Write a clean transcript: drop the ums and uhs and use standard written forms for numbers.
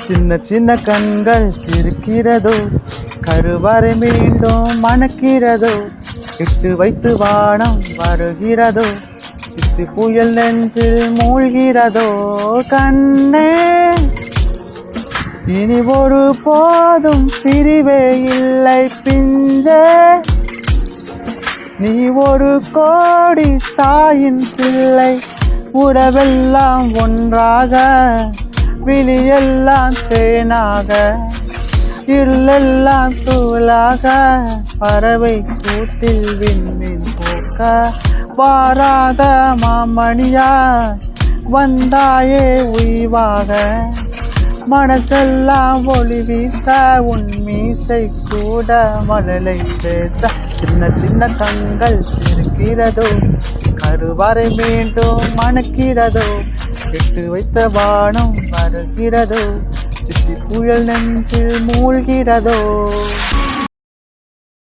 சின்ன சின்ன கண்கள் சிரிக்கிறதோ, கருவறை மீண்டும் மணக்கிறதோ, இட்டு வைத்து வானம் வருகிறதோ, சித்தி புயல் நெஞ்சில் மூழ்கிறதோ. கண்ணே, இனி ஒரு போதும் பிரிவே இல்லை பிஞ்சே, நீ ஒரு கோடி தாயின் பிள்ளை. உறவெல்லாம் ஒன்றாக, விழியெல்லாம் தேனாக, இருளெல்லாம் தூளாக, பறவை கூட்டில் விண்மீன் போக்க வாராத மாமணியா வந்தாயே உய்வாக. மனசெல்லாம் ஒளி வீச உன் மீசை கூட மழலை பேச. சின்ன சின்ன கண்கள் சிரிக்கிறதோ, கருவறை மீண்டும் மணக்கிறதோ, எட்டு வைத்த வானம் வருகிறதோ, சித்தி புயல் நெஞ்சில் மூழ்கிறதோ.